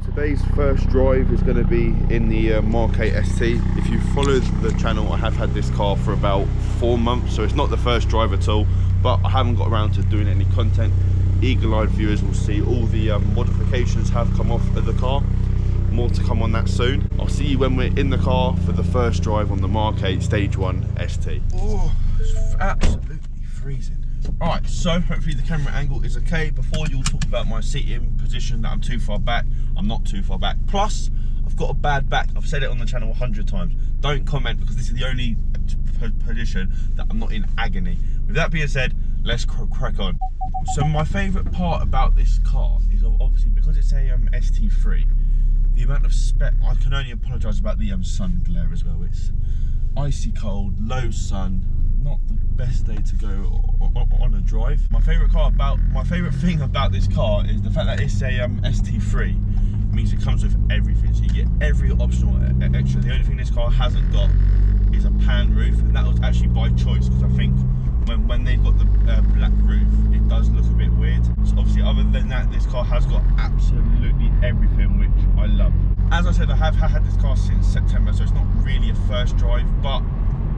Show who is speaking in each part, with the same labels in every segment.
Speaker 1: Today's first drive is going to be in the Mark 8 ST. If you followed the channel, I have had this car for about 4 months, so it's not the first drive at all, but I haven't got around to doing any content. Eagle-eyed viewers will see all the modifications have come off of the car. More to come on that soon. I'll see you when we're in the car for the first drive on the Mark 8 Stage 1 ST. Oh, it's absolutely freezing. Alright, so hopefully the camera angle is okay. Before you'll talk about my seating position, that I'm too far back. I'm not too far back. Plus, I've got a bad back. I've said it on the channel 100 times. Don't comment, because this is the only position that I'm not in agony. With that being said, let's crack on. So my favourite part about this car is obviously because it's a ST3, the amount of spec. I can only apologise about the sun glare as well. It's icy cold, low sun, not the best day to go on a drive. My favourite thing about this car is the fact that it's a ST3. It means it comes with everything, so you get every optional extra. The only thing this car hasn't got is a pan roof, and that was actually by choice, because I think when they've got the black roof, it does look a bit weird. So obviously, other than that, this car has got absolutely everything, which I love. As I said, I have had this car since September, so it's not really a first drive, but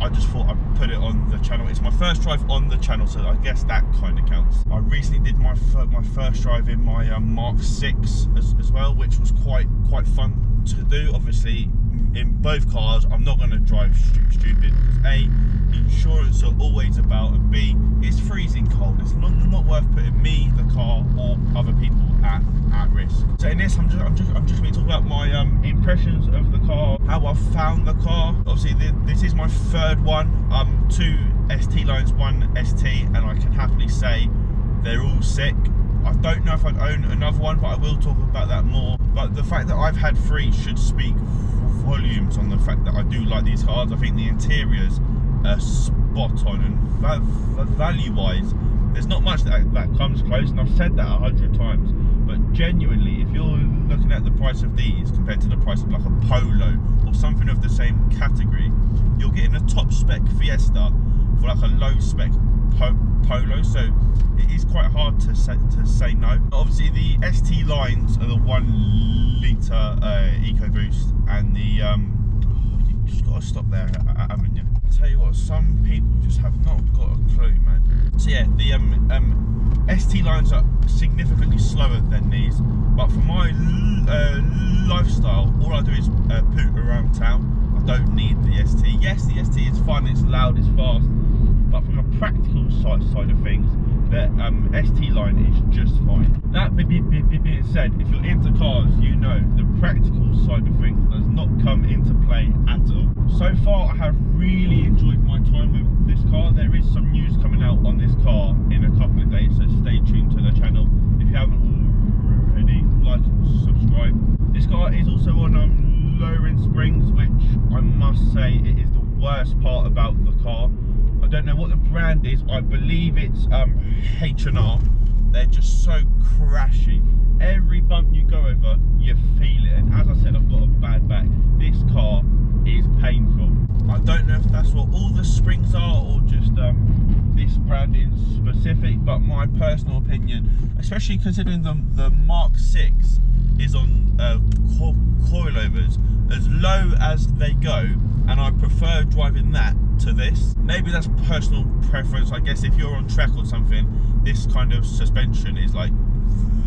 Speaker 1: I just thought I'd put it on the channel. It's my first drive on the channel, so I guess that kind of counts. I recently did my first drive in my Mark 6 as well, which was quite fun to do. Obviously, in both cars, I'm not going to drive stupid, because A, insurance are always about, and B, it's freezing cold. It's not worth putting me, the car, or other people at risk. So in this, I'm just going to be talking about my impressions of the car, how I found the car. Obviously, this is my third one. 2 ST lines, 1 ST, and I can happily say they're all sick. I don't know if I'd own another one, but I will talk about that more. But the fact that I've had 3 should speak volumes on the fact that I do like these cars. I think the interiors are spot on, and value-wise, there's not much that comes close, and I've said that 100 times. But genuinely, if you're looking at the price of these compared to the price of like a Polo or something of the same category, you're getting a top spec Fiesta for like a low spec Polo, so it is quite hard to say no. Obviously, the ST lines are the 1 litre EcoBoost, and the you just got to stop there, haven't you? I'll tell you what, some people just have not got a clue, man. So yeah, the ST lines are significantly slower than these, but for my lifestyle, all I do is poot around town. I don't need the ST. Yes, the ST is fun, it's loud, it's fast, but from a practical side of things, the ST line is just fine. That being said, if you're into cars, you know the practical side of things does not come into play at all. So far, I have really enjoyed my time with this car. There is some news coming out on this car in a couple of days, so stay tuned to the channel. If you haven't already, like and subscribe. This car is also on lowering springs, which I must say it is the worst part about the car. I don't know what the brand is. I believe it's H&R. They're just so crashy. Every bump you go over, you feel it. And as I said, I've got a bad back. This car is painful. I don't know if that's what all the springs are, or just this brand in specific, but my personal opinion, especially considering the Mark 6 is on coilovers as low as they go, and I prefer driving that to this. Maybe that's personal preference. I guess if you're on track or something, this kind of suspension is like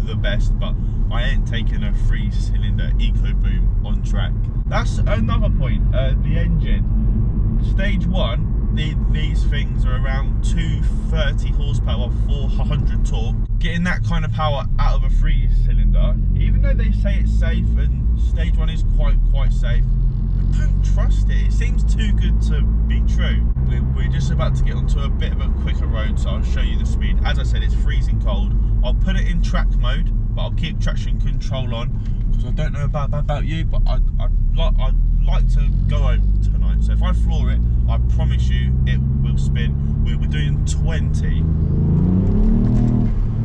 Speaker 1: the best, but I ain't taking a 3-cylinder EcoBoom on track. That's another point. The engine, Stage 1, these things are around 230 horsepower, 400 torque. Getting that kind of power out of a 3-cylinder, even though they say it's safe and Stage 1 is quite safe, I don't trust it. It seems too good to be true. We're just about to get onto a bit of a quicker road, so I'll show you the speed. As I said, it's freezing cold. I'll put it in track mode, but I'll keep traction control on, because I don't know about you, but I'd like to go home tonight. So if I floor it, I promise you it will spin. We're doing 20.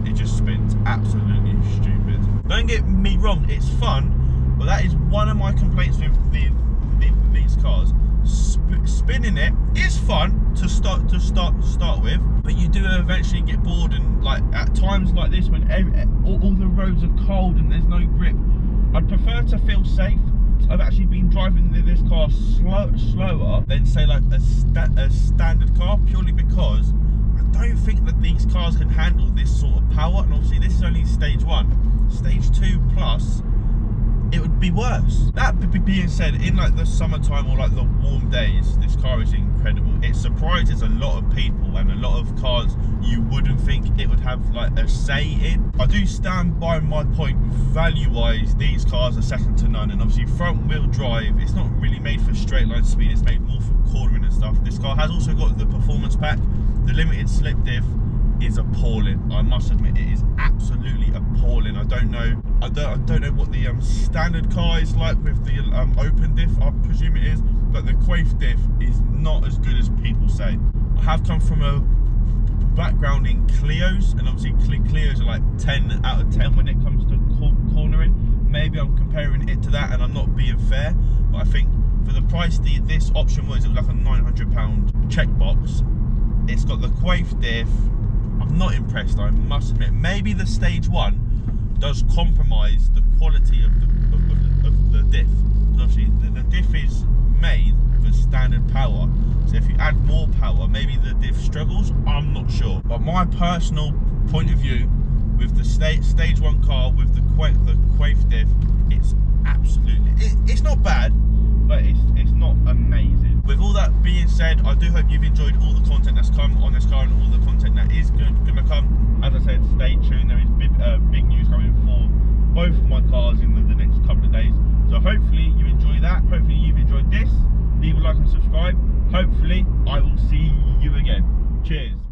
Speaker 1: It just spins absolutely stupid. Don't get me wrong, it's fun, but that is one of my complaints with these cars. Spinning it is fun to start with, but you do eventually get bored, and like at times like this when all the roads are cold and there's no grip, I'd prefer to feel safe. I've actually been driving this car slower than say like a standard car, purely because I don't think that these cars can handle this sort of power. And obviously this is only stage 1. Stage 2 plus, it would be worse. That being said, in like the summertime or like the warm days, this car is incredible. It surprises a lot of people and a lot of cars you wouldn't think it would have like a say in. I do stand by my point, value wise these cars are second to none. And obviously front wheel drive, it's not really made for straight line speed, it's made more for cornering and stuff. This car has also got the performance pack. The limited slip diff is appalling. I must admit, it is absolutely appalling. I don't know what the standard car is like with the open diff. I presume it is, but the quaif diff is not as good as people say. I have come from a background in Clios, and obviously Clios are like 10 out of 10 when it comes to cornering. Maybe I'm comparing it to that and I'm not being fair, but I think for the price this option was, it was like a £900 checkbox. It's got the quaif diff. I'm not impressed, I must admit. Maybe the stage 1 does compromise the quality of the diff. Obviously the diff is made for standard power, so if you add more power, maybe the diff struggles. I'm not sure, but my personal point of view with the stage 1 car with the quaif diff, it's absolutely, it's not bad, but it's not amazing. With all that being said, I do hope you've enjoyed all the content that's come on this car and all the content that is going to come. As I said, stay tuned. There is big news coming for both of my cars in the next couple of days. So hopefully you enjoy that. Hopefully you've enjoyed this. Leave a like and subscribe. Hopefully I will see you again. Cheers.